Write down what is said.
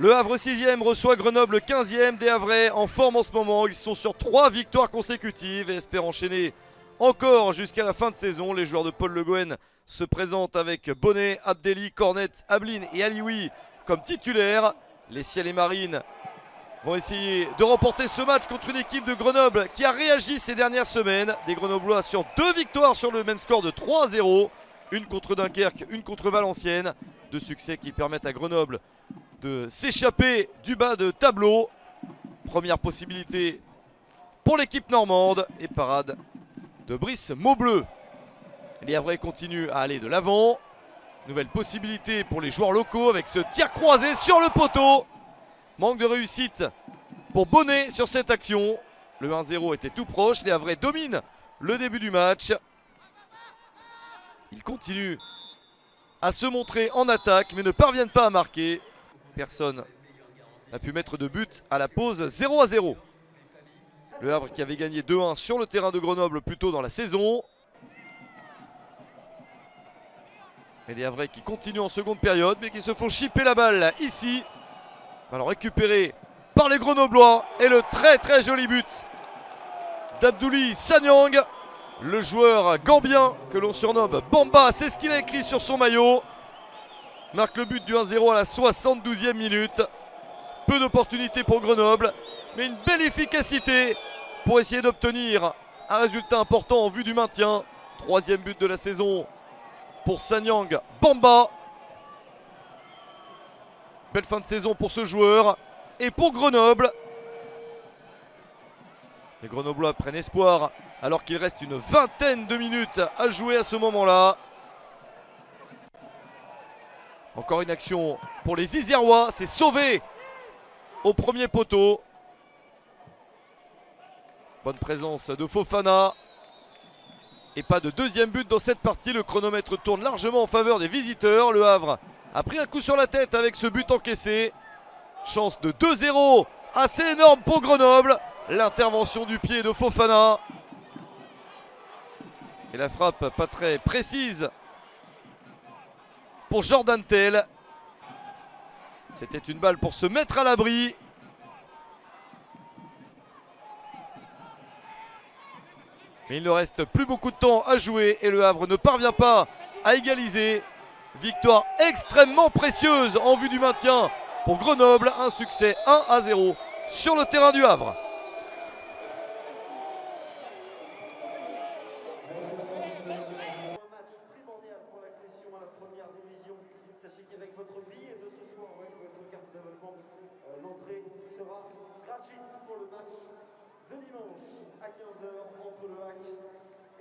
Le Havre 6e reçoit Grenoble 15e. Des Havrais en forme en ce moment. Ils sont sur 3 victoires consécutives et espèrent enchaîner encore jusqu'à la fin de saison. Les joueurs de Paul Le Guen se présentent avec Bonnet, Abdelli, Cornet, Ablin et Alioui comme titulaires. Les Ciels et Marines vont essayer de remporter ce match contre une équipe de Grenoble qui a réagi ces dernières semaines. Des Grenoblois sur 2 victoires sur le même score de 3-0. Une contre Dunkerque, une contre Valenciennes. 2 succès qui permettent à Grenoble de s'échapper du bas de tableau. Première possibilité pour l'équipe normande et parade de Brice Maubleu. Les Havrais continuent à aller de l'avant. Nouvelle possibilité pour les joueurs locaux avec ce tir croisé sur le poteau. Manque de réussite pour Bonnet sur cette action. Le 1-0 était tout proche. Les Havrais dominent le début du match. Ils continuent à se montrer en attaque mais ne parviennent pas à marquer. Personne n'a pu mettre de but à la pause. 0-0. Le Havre qui avait gagné 2-1 sur le terrain de Grenoble plus tôt dans la saison. Et les Havrais qui continuent en seconde période mais qui se font chipper la balle ici. Alors récupéré par les Grenoblois et le très joli but d'Abdouli Sanyang. Le joueur gambien que l'on surnomme Bamba, c'est ce qu'il a écrit sur son maillot. Marque le but du 1-0 à la 72e minute. Peu d'opportunités pour Grenoble, mais une belle efficacité pour essayer d'obtenir un résultat important en vue du maintien. 3e but de la saison pour Sanyang Bamba. Belle fin de saison pour ce joueur et pour Grenoble. Les Grenoblois prennent espoir alors qu'il reste une vingtaine de minutes à jouer à ce moment-là. Encore une action pour les Isérois, c'est sauvé au premier poteau. Bonne présence de Fofana. Et pas de deuxième but dans cette partie. Le chronomètre tourne largement en faveur des visiteurs. Le Havre a pris un coup sur la tête avec ce but encaissé. Chance de 2-0 assez énorme pour Grenoble. L'intervention du pied de Fofana. Et la frappe pas très précise pour Jordan Tell. C'était une balle pour se mettre à l'abri. Mais il ne reste plus beaucoup de temps à jouer et le Havre ne parvient pas à égaliser. Victoire extrêmement précieuse en vue du maintien pour Grenoble. Un succès 1-0 sur le terrain du Havre. Sachez qu'avec votre billet de ce soir, votre carte d'abonnement, l'entrée sera gratuite pour le match de dimanche à 15 h entre le HAC